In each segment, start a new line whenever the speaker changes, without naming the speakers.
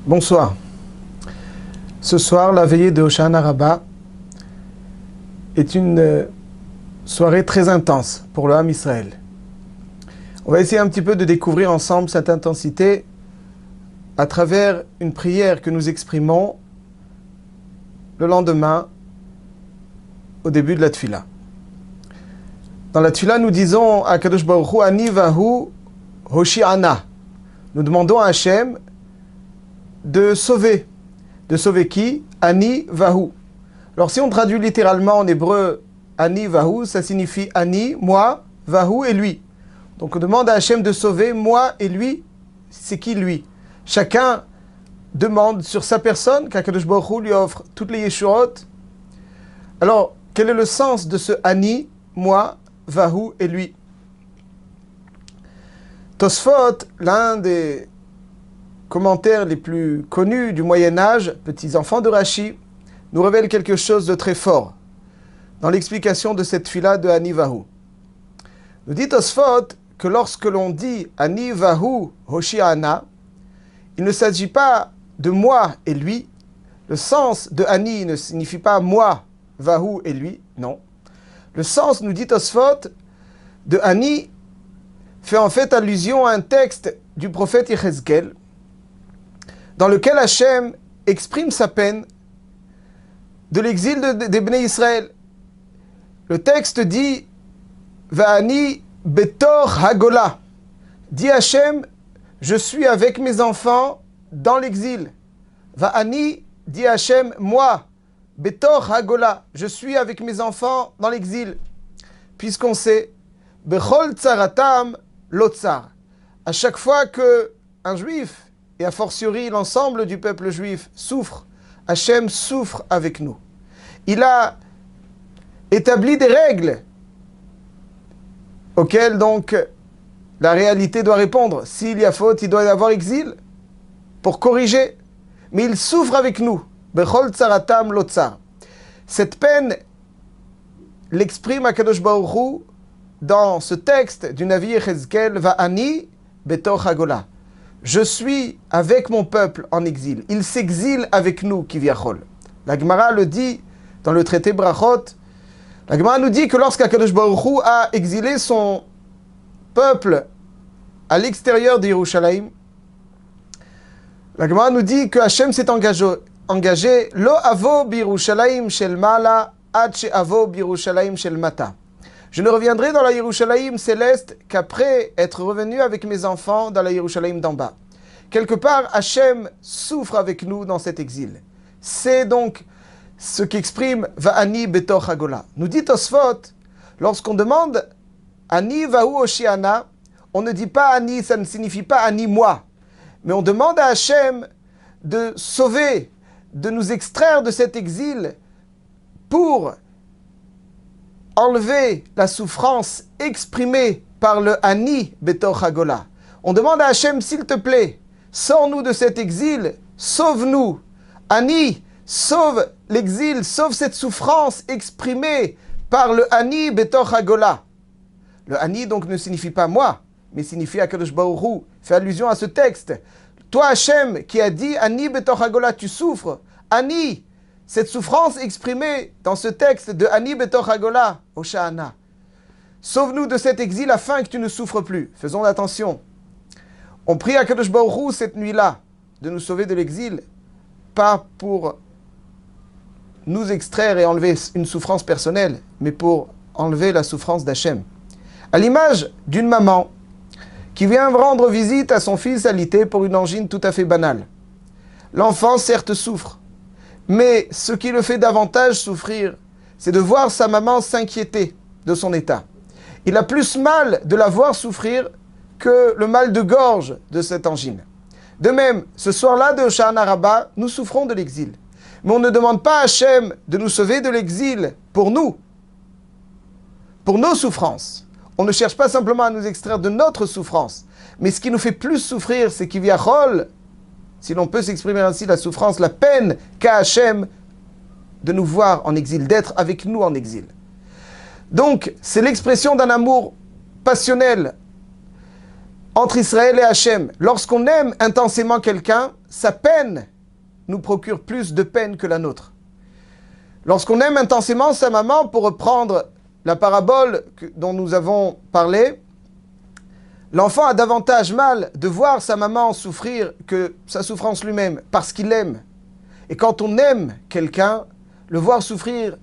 Bonsoir. Ce soir, la veillée de Hoshana Rabbah est une soirée très intense pour le Ham Israël. On va essayer un petit peu de découvrir ensemble cette intensité à travers une prière que nous exprimons le lendemain au début de la Tfila. Dans la Tfila, nous disons à Kadosh Baruch Hu, Ani vahu Hoshi'ana. Nous demandons à Hachem de sauver. De sauver qui? Ani vahu. Alors si on traduit littéralement en hébreu Ani vahu, ça signifie Ani, moi, vahu et lui. Donc on demande à Hachem de sauver moi et lui. C'est qui lui? Chacun demande sur sa personne qu'Akadosh Baruch Hu lui offre toutes les yeshurot. Alors, quel est le sens de ce Ani, moi, vahu et lui? Tosfot, l'un des commentaires les plus connus du Moyen-Âge, petits-enfants de Rashi, nous révèle quelque chose de très fort dans l'explication de cette fila de Ani vahu. Nous dit Tosfot que lorsque l'on dit Ani vahu Hoshi'ana, il ne s'agit pas de moi et lui. Le sens de Ani ne signifie pas moi, vahu et lui, non. Le sens, nous dit Tosfot, de Ani fait en fait allusion à un texte du prophète Yechezkel, dans lequel Hachem exprime sa peine de l'exil des Bnei Israël. Le texte dit Va'ani betor hagola. Dit Hachem, je suis avec mes enfants dans l'exil. Va'ani, dit Hachem, moi, betor hagola, je suis avec mes enfants dans l'exil. Puisqu'on sait, bechol tsaratam lotsar. À chaque fois que un juif, et a fortiori l'ensemble du peuple juif, souffre, Hachem souffre avec nous. Il a établi des règles auxquelles donc la réalité doit répondre. S'il y a faute, il doit y avoir exil pour corriger. Mais il souffre avec nous. Bechol tsaratam lotsar. Cette peine l'exprime Akadosh Baruch Hu dans ce texte du Navi Yechezkel, Va'ani betor hagola. Je suis avec mon peuple en exil. Il s'exile avec nous, Kivyachol. La Gemara le dit dans le traité Brachot. La Gemara nous dit que lorsqu'Akadosh Baruch Hu a exilé son peuple à l'extérieur de Yerushalayim, la Gemara nous dit que Hachem s'est engagé Lo avo b'Yerushalayim shel mala ad she'avo b'Yerushalayim shel mata. Je ne reviendrai dans la Yerushalayim céleste qu'après être revenu avec mes enfants dans la Yerushalayim d'en bas. Quelque part, Hachem souffre avec nous dans cet exil. C'est donc ce qu'exprime Va'ani betor hagola. Nous dit Tosfot, lorsqu'on demande Ani vahu Hoshi'ana, on ne dit pas Ani, ça ne signifie pas Ani moi. Mais on demande à Hachem de sauver, de nous extraire de cet exil pour enlever la souffrance exprimée par le Ani betor hagola. On demande à Hachem, s'il te plaît, sors-nous de cet exil, sauve-nous. Ani, sauve l'exil, sauve cette souffrance exprimée par le Ani betor hagola. Le Ani donc ne signifie pas moi, mais signifie Akadosh Baruch Hu, fait allusion à ce texte. Toi Hachem qui a dit Ani betor hagola, tu souffres. Ani, cette souffrance exprimée dans ce texte de Ani betor hagola, Hosha'ana. Sauve-nous de cet exil afin que tu ne souffres plus. Faisons attention. On prie à Kadosh Baruch Hu cette nuit-là de nous sauver de l'exil, pas pour nous extraire et enlever une souffrance personnelle, mais pour enlever la souffrance d'Hachem. À l'image d'une maman qui vient rendre visite à son fils alité pour une angine tout à fait banale. L'enfant certes souffre, mais ce qui le fait davantage souffrir, c'est de voir sa maman s'inquiéter de son état. Il a plus mal de la voir souffrir que le mal de gorge de cette angine. De même, ce soir-là de Hoshana Rabbah, nous souffrons de l'exil. Mais on ne demande pas à Hachem de nous sauver de l'exil pour nous, pour nos souffrances. On ne cherche pas simplement à nous extraire de notre souffrance. Mais ce qui nous fait plus souffrir, c'est Kivyachol, si l'on peut s'exprimer ainsi, la souffrance, la peine qu'a Hachem de nous voir en exil, d'être avec nous en exil. Donc, c'est l'expression d'un amour passionnel entre Israël et Hachem. Lorsqu'on aime intensément quelqu'un, sa peine nous procure plus de peine que la nôtre. Lorsqu'on aime intensément sa maman, pour reprendre la parabole dont nous avons parlé, l'enfant a davantage mal de voir sa maman souffrir que sa souffrance lui-même, parce qu'il l'aime. Et quand on aime quelqu'un, le voir souffrir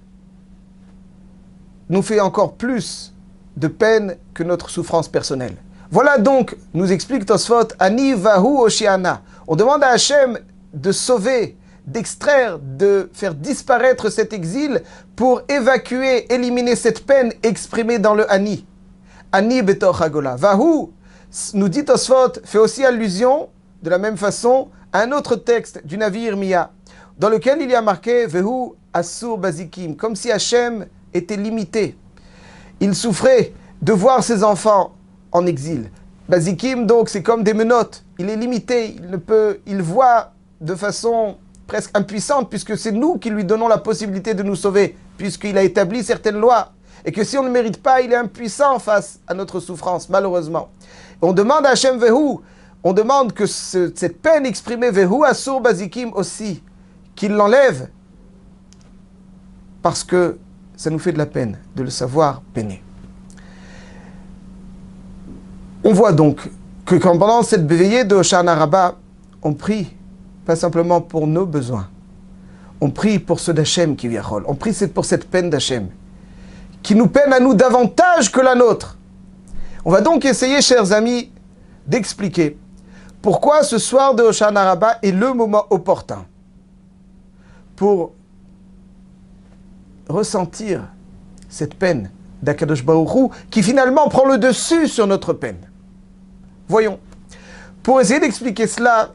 nous fait encore plus de peine que notre souffrance personnelle. Voilà donc, nous explique Tosfot, Ani vahu oshiana. On demande à Hachem de sauver, d'extraire, de faire disparaître cet exil pour évacuer, éliminer cette peine exprimée dans le Ani. Ani betoch hagola. Vahu, nous dit Tosfot, fait aussi allusion, de la même façon, à un autre texte du Navi Irmia, dans lequel il y a marqué Vehu Assur Bazikim, comme si Hachem était limité. Il souffrait de voir ses enfants en exil. Bazikim, donc, c'est comme des menottes. Il est limité, il voit de façon presque impuissante, puisque c'est nous qui lui donnons la possibilité de nous sauver, puisqu'il a établi certaines lois. Et que si on ne mérite pas, il est impuissant face à notre souffrance, malheureusement. On demande à Hachem Vehu, on demande que cette peine exprimée Vehu Assur Bazikim aussi, qu'il l'enlève, parce que ça nous fait de la peine de le savoir peiner. On voit donc que quand pendant cette veillée de Hoshana Rabbah, on prie pas simplement pour nos besoins, on prie pour ceux d'Hachem qui viachol, on prie pour cette peine d'Hachem, qui nous peine à nous davantage que la nôtre. On va donc essayer, chers amis, d'expliquer pourquoi ce soir de Hoshana Rabbah est le moment opportun pour ressentir cette peine d'Akadosh Baruch Hu qui finalement prend le dessus sur notre peine. Voyons. Pour essayer d'expliquer cela,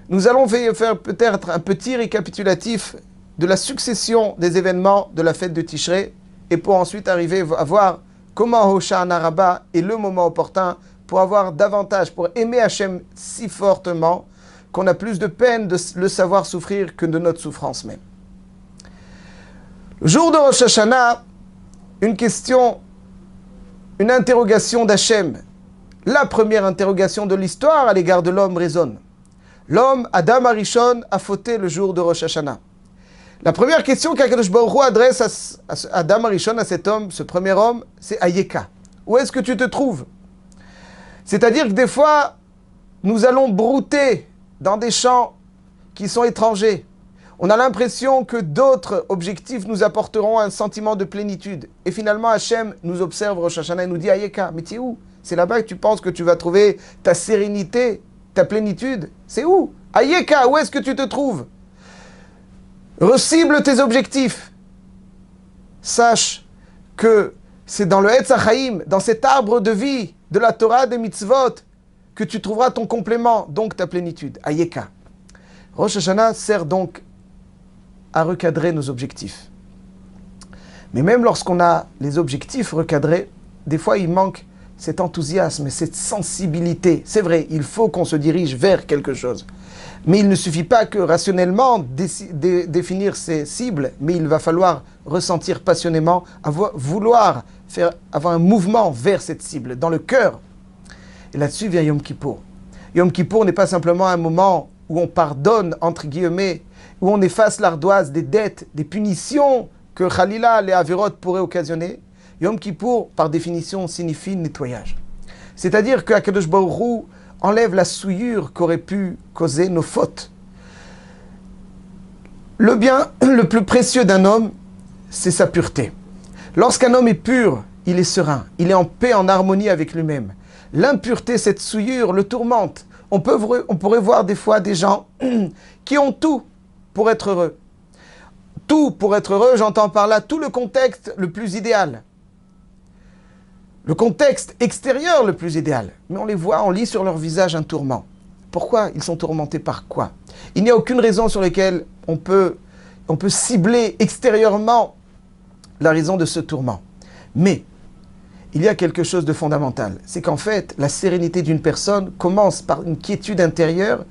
nous allons faire peut-être un petit récapitulatif de la succession des événements de la fête de Tishrei et pour ensuite arriver à voir comment Hoshana Rabbah est le moment opportun pour avoir davantage, pour aimer Hachem si fortement qu'on a plus de peine de le savoir souffrir que de notre souffrance même. Le jour de Rosh Hashanah, une question, une interrogation d'Hachem, la première interrogation de l'histoire à l'égard de l'homme résonne. L'homme, Adam Arishon, a fauté le jour de Rosh Hashanah. La première question qu'Akadosh Baruch Hu adresse à Adam Arishon, à cet homme, ce premier homme, c'est Ayeka. Où est-ce que tu te trouves? C'est-à-dire que des fois, nous allons brouter dans des champs qui sont étrangers. On a l'impression que d'autres objectifs nous apporteront un sentiment de plénitude. Et finalement, Hachem nous observe Rosh Hashanah et nous dit, Ayeka, mais tu es où? C'est là-bas que tu penses que tu vas trouver ta sérénité, ta plénitude. C'est où? Ayeka, où est-ce que tu te trouves? Recible tes objectifs. Sache que c'est dans le Etz HaChaim, dans cet arbre de vie de la Torah des mitzvot, que tu trouveras ton complément, donc ta plénitude. Ayeka. Rosh Hashanah sert donc à recadrer nos objectifs. Mais même lorsqu'on a les objectifs recadrés, des fois il manque cet enthousiasme et cette sensibilité. C'est vrai, il faut qu'on se dirige vers quelque chose. Mais il ne suffit pas que rationnellement définir ses cibles, mais il va falloir ressentir passionnément, vouloir avoir un mouvement vers cette cible, dans le cœur. Et là-dessus vient Yom Kippour. Yom Kippour n'est pas simplement un moment où on pardonne, entre guillemets, où on efface l'ardoise des dettes, des punitions que Khalila, les Averot pourraient occasionner. Yom Kippour, par définition, signifie nettoyage. C'est-à-dire que Akadosh Baruch Hu enlève la souillure qu'auraient pu causer nos fautes. Le bien le plus précieux d'un homme, c'est sa pureté. Lorsqu'un homme est pur, il est serein, il est en paix, en harmonie avec lui-même. L'impureté, cette souillure, le tourmente. On pourrait voir des fois des gens qui ont tout pour être heureux. Tout pour être heureux, j'entends par là tout le contexte le plus idéal. Le contexte extérieur le plus idéal. Mais on les voit, on lit sur leur visage un tourment. Pourquoi? Ils sont tourmentés par quoi? Il n'y a aucune raison sur laquelle on peut cibler extérieurement la raison de ce tourment. Mais il y a quelque chose de fondamental. C'est qu'en fait, la sérénité d'une personne commence par une quiétude intérieure,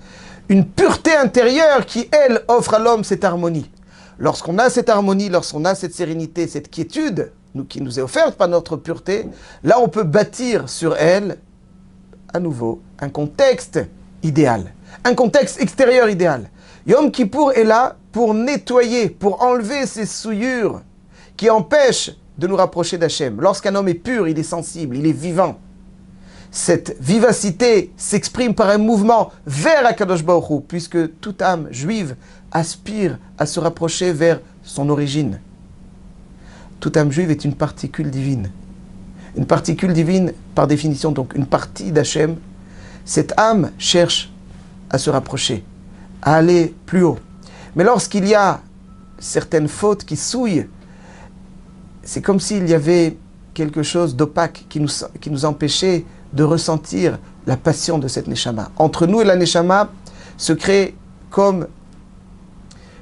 une pureté intérieure qui, elle, offre à l'homme cette harmonie. Lorsqu'on a cette harmonie, lorsqu'on a cette sérénité, cette quiétude, qui nous est offerte par notre pureté, là on peut bâtir sur elle, à nouveau, un contexte idéal, un contexte extérieur idéal. Yom Kippour est là pour nettoyer, pour enlever ces souillures qui empêchent de nous rapprocher d'Hachem. Lorsqu'un homme est pur, il est sensible, il est vivant. Cette vivacité s'exprime par un mouvement vers Akadosh Baruch Hu, puisque toute âme juive aspire à se rapprocher vers son origine. Toute âme juive est une particule divine. Une particule divine, par définition, donc une partie d'Hachem. Cette âme cherche à se rapprocher, à aller plus haut. Mais lorsqu'il y a certaines fautes qui souillent, c'est comme s'il y avait quelque chose d'opaque qui nous empêchait de ressentir la passion de cette Neshama. Entre nous et la Neshama se crée comme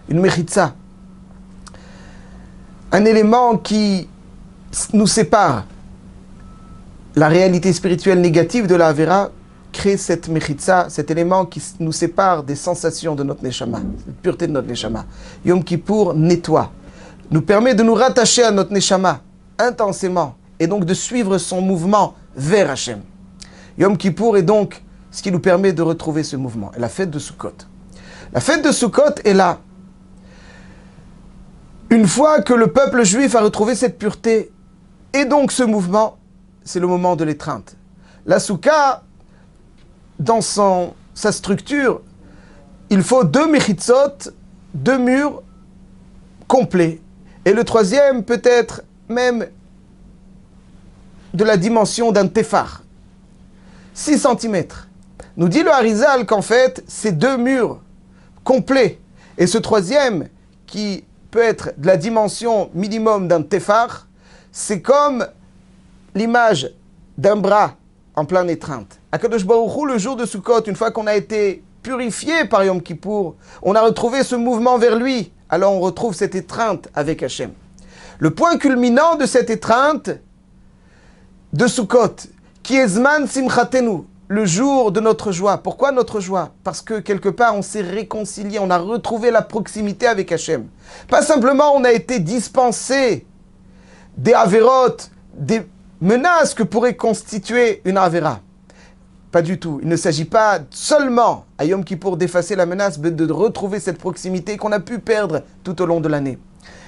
une mechitza, un élément qui nous sépare. La réalité spirituelle négative de la Avera crée cette mechitza, cet élément qui nous sépare des sensations de notre Neshama, la pureté de notre Neshama. Yom Kippour nettoie, nous permet de nous rattacher à notre Neshama intensément et donc de suivre son mouvement vers Hachem. Yom Kippour est donc ce qui nous permet de retrouver ce mouvement. Et la fête de Sukkot. La fête de Sukkot est là. Une fois que le peuple juif a retrouvé cette pureté et donc ce mouvement, c'est le moment de l'étreinte. La Soukha, dans sa structure, il faut 2 mechitzot, 2 murs complets. Et le troisième peut être même de la dimension d'un téphar. 6 cm. Nous dit le Harizal qu'en fait, ces 2 murs complets et ce troisième qui peut être de la dimension minimum d'un téphar, c'est comme l'image d'un bras en pleine étreinte. Akadosh Baruch Hu, le jour de Sukkot, une fois qu'on a été purifié par Yom Kippour, on a retrouvé ce mouvement vers lui, alors on retrouve cette étreinte avec Hachem. Le point culminant de cette étreinte de Sukkot, qui est Zman Simchatenu, le jour de notre joie. Pourquoi notre joie? Parce que quelque part on s'est réconcilié, on a retrouvé la proximité avec Hachem. Pas simplement on a été dispensé des avérotes, des menaces que pourrait constituer une avéra. Pas du tout. Il ne s'agit pas seulement à Yom Kippour d'effacer la menace, mais de retrouver cette proximité qu'on a pu perdre tout au long de l'année.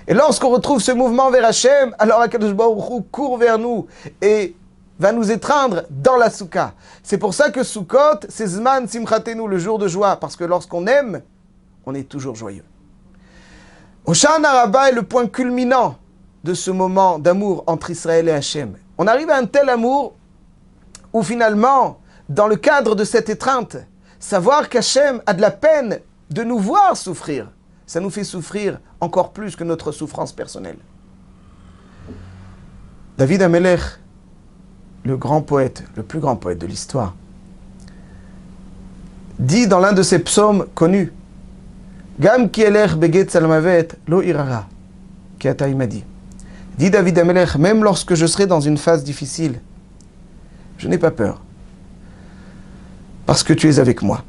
Et lorsqu'on retrouve ce mouvement vers Hachem, alors Akadosh Baruch Hu court vers nous et va nous étreindre dans la Soukha. C'est pour ça que Sukkot, c'est Zman Simchatenu, le jour de joie, parce que lorsqu'on aime, on est toujours joyeux. Hoshana Rabbah est le point culminant de ce moment d'amour entre Israël et Hachem. On arrive à un tel amour où finalement, dans le cadre de cette étreinte, savoir qu'Hachem a de la peine de nous voir souffrir, ça nous fait souffrir encore plus que notre souffrance personnelle. David Amelech, le grand poète, le plus grand poète de l'histoire, dit dans l'un de ses psaumes connus, Gam ki elech beget salmavet lo irara, ki ata imadi. Dit David Amelech, même lorsque je serai dans une phase difficile, je n'ai pas peur, parce que tu es avec moi.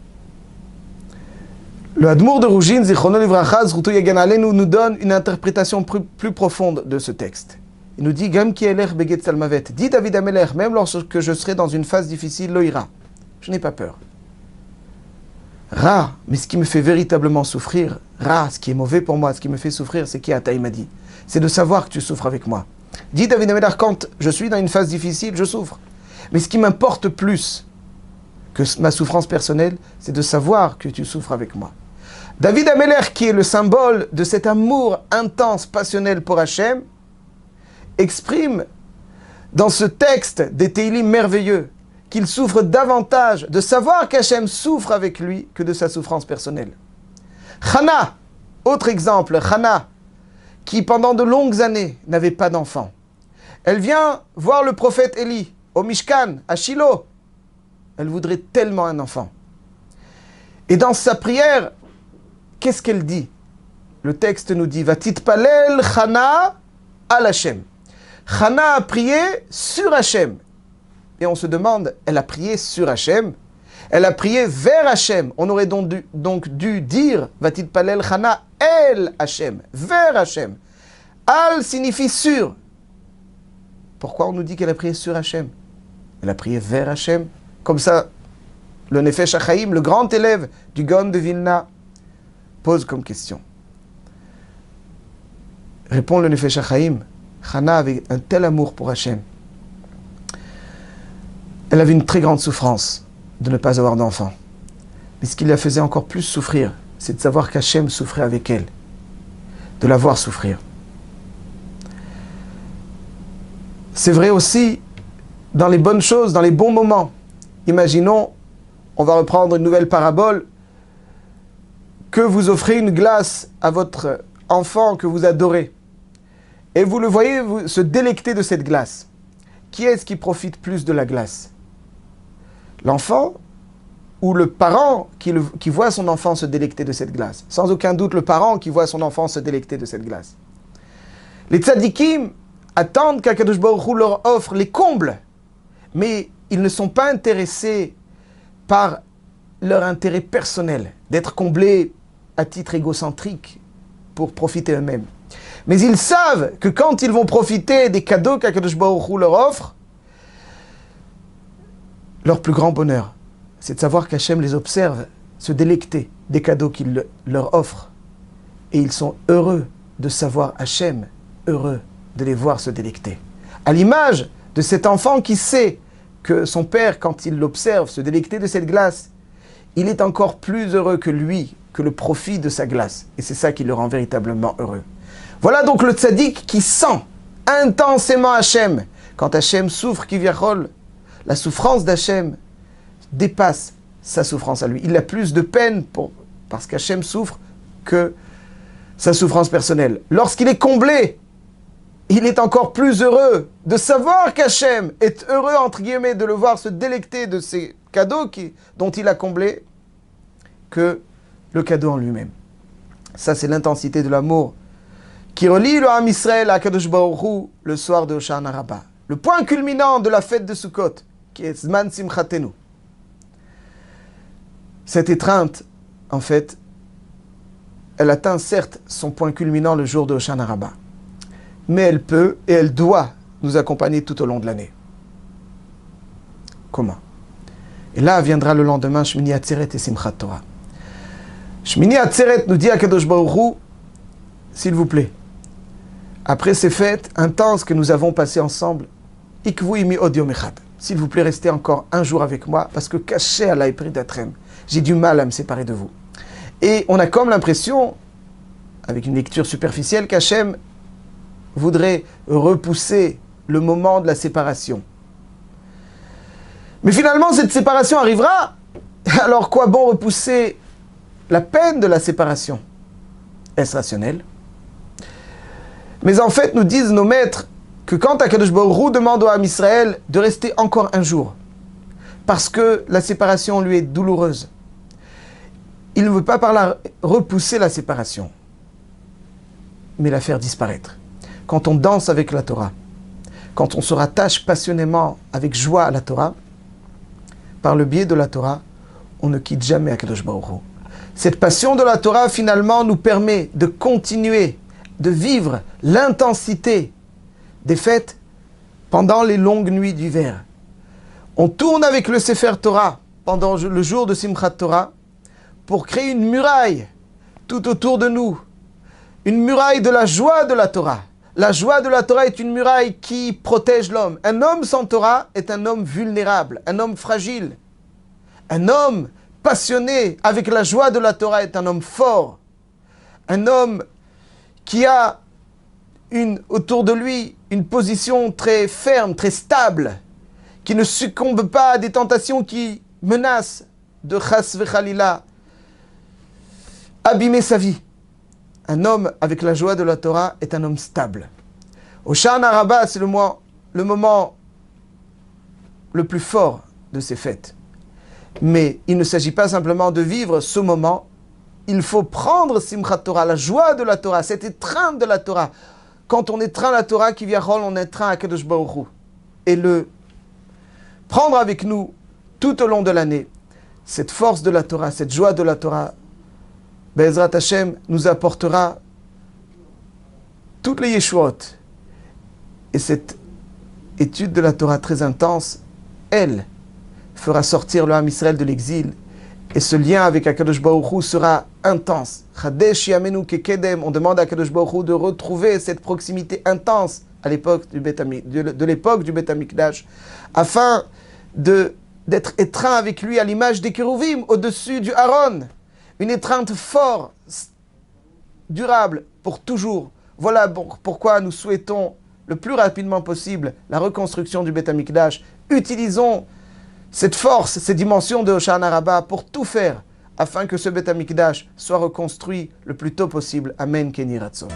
Le Hadmour de Roujine, Zichrono Livracha, Zruto Yagan Aleinu, nous donne une interprétation plus profonde de ce texte. Il nous dit, Gam ki elech beget salmavet. Dit David Amelech, même lorsque je serai dans une phase difficile, lo ira. Je n'ai pas peur. Ra, mais ce qui me fait véritablement souffrir, Ra, ce qui est mauvais pour moi, ce qui me fait souffrir, c'est qui Ata m'a dit. C'est de savoir que tu souffres avec moi. Dit David Amelech, quand je suis dans une phase difficile, je souffre. Mais ce qui m'importe plus que ma souffrance personnelle, c'est de savoir que tu souffres avec moi. David Amelech, qui est le symbole de cet amour intense, passionnel pour Hachem, exprime dans ce texte des Teilim merveilleux qu'il souffre davantage de savoir qu'Hachem souffre avec lui que de sa souffrance personnelle. Chana, autre exemple, Chana, qui pendant de longues années n'avait pas d'enfant. Elle vient voir le prophète Élie au Mishkan, à Shiloh. Elle voudrait tellement un enfant. Et dans sa prière, qu'est-ce qu'elle dit? Le texte nous dit, Vatitpalel Chana al Hachem. Chana a prié sur Hachem. Et on se demande, elle a prié sur Hachem? Elle a prié vers Hachem. On aurait donc dû dire, Vatitpalel Chana el Hachem, vers Hachem. Al signifie sur. Pourquoi on nous dit qu'elle a prié sur Hachem? Elle a prié vers Hachem. Comme ça, le Nefesh HaChaim, le grand élève du Gaon de Vilna, pose comme question. Répond le Nefesh HaChaim, Chana avait un tel amour pour Hachem. Elle avait une très grande souffrance de ne pas avoir d'enfant. Mais ce qui la faisait encore plus souffrir, c'est de savoir qu'Hachem souffrait avec elle, de la voir souffrir. C'est vrai aussi dans les bonnes choses, dans les bons moments. Imaginons, on va reprendre une nouvelle parabole, que vous offrez une glace à votre enfant que vous adorez. Et vous le voyez se délecter de cette glace. Qui est-ce qui profite plus de la glace? L'enfant ou le parent qui voit son enfant se délecter de cette glace? Sans aucun doute, le parent qui voit son enfant se délecter de cette glace. Les tzadikim attendent qu'Akadosh Baruch Hu leur offre les combles, mais ils ne sont pas intéressés par leur intérêt personnel, d'être comblés à titre égocentrique pour profiter eux-mêmes. Mais ils savent que quand ils vont profiter des cadeaux qu'Akadosh Baruch Hu leur offre, leur plus grand bonheur, c'est de savoir qu'Hachem les observe se délecter des cadeaux qu'il leur offre. Et ils sont heureux de savoir Hachem, heureux de les voir se délecter. À l'image de cet enfant qui sait que son père, quand il l'observe se délecter de cette glace, il est encore plus heureux que lui, que le profit de sa glace. Et c'est ça qui le rend véritablement heureux. Voilà donc le tzaddik qui sent intensément Hachem. Quand Hachem souffre, Kivyachol, la souffrance d'Hachem dépasse sa souffrance à lui. Il a plus de peine parce qu'Hachem souffre que sa souffrance personnelle. Lorsqu'il est comblé, il est encore plus heureux de savoir qu'Hachem est heureux, entre guillemets, de le voir se délecter de ces cadeaux dont il a comblé, que le cadeau en lui-même. Ça, c'est l'intensité de l'amour qui relie le Ham Israël à Kadosh Baruch Hu le soir de Hoshana Rabbah. Le point culminant de la fête de Sukkot, qui est Zman Simchatenu. Cette étreinte, en fait, elle atteint certes son point culminant le jour de Hoshana Rabbah. Mais elle peut et elle doit nous accompagner tout au long de l'année. Comment? Et là viendra le lendemain Shmini Atzeret et Simchat Torah. Shmini Atzeret nous dit à Kadosh Baruch Hu, s'il vous plaît, après ces fêtes intenses que nous avons passées ensemble, Ikvu imi od yom echad. S'il vous plaît, restez encore un jour avec moi, parce que caché à l'aïpri d'atrem, j'ai du mal à me séparer de vous. Et on a comme l'impression, avec une lecture superficielle, qu'Hachem voudrait repousser le moment de la séparation. Mais finalement, cette séparation arrivera. Alors quoi bon repousser la peine de la séparation? Est-ce rationnel? Mais en fait, nous disent nos maîtres que quand Akadosh Baruch Hu demande au Ham Israël de rester encore un jour, parce que la séparation lui est douloureuse, il ne veut pas par là repousser la séparation, mais la faire disparaître. Quand on danse avec la Torah, quand on se rattache passionnément, avec joie à la Torah, par le biais de la Torah, on ne quitte jamais Akadosh Baruch Hu. Cette passion de la Torah, finalement, nous permet de continuer, de vivre l'intensité des fêtes pendant les longues nuits d'hiver. On tourne avec le Sefer Torah pendant le jour de Simchat Torah pour créer une muraille tout autour de nous, une muraille de la joie de la Torah. La joie de la Torah est une muraille qui protège l'homme. Un homme sans Torah est un homme vulnérable, un homme fragile. Un homme passionné avec la joie de la Torah est un homme fort. Un homme qui a autour de lui une position très ferme, très stable, qui ne succombe pas à des tentations qui menacent de chas vechalila, abîmer sa vie. Un homme avec la joie de la Torah est un homme stable. Hoshana Rabbah, c'est le moment le plus fort de ces fêtes. Mais il ne s'agit pas simplement de vivre ce moment, il faut prendre Simchat Torah, la joie de la Torah, cette étreinte de la Torah. Quand on étreint la Torah, Kivyachol, on étreint Akadosh Baruch Hu. Et le prendre avec nous tout au long de l'année, cette force de la Torah, cette joie de la Torah, Be'ezrat Hashem nous apportera toutes les Yeshuot. Et cette étude de la Torah très intense, elle, fera sortir le Ham Israël de l'exil. Et ce lien avec Akadosh Baruch Hu sera intense. Chadesh Yamenu Kekedem, on demande à Akadosh Baruch Hu de retrouver cette proximité intense à l'époque de l'époque du Beth Amikdash, afin d'être étreint avec lui à l'image des Kérouvim au-dessus du Aaron. Une étreinte forte, durable, pour toujours. Voilà pourquoi nous souhaitons le plus rapidement possible la reconstruction du Beth Amikdash. Utilisons cette force, ces dimensions de Hoshana Rabbah pour tout faire afin que ce Beth Amikdash soit reconstruit le plus tôt possible. Amen, Keni Ratzon.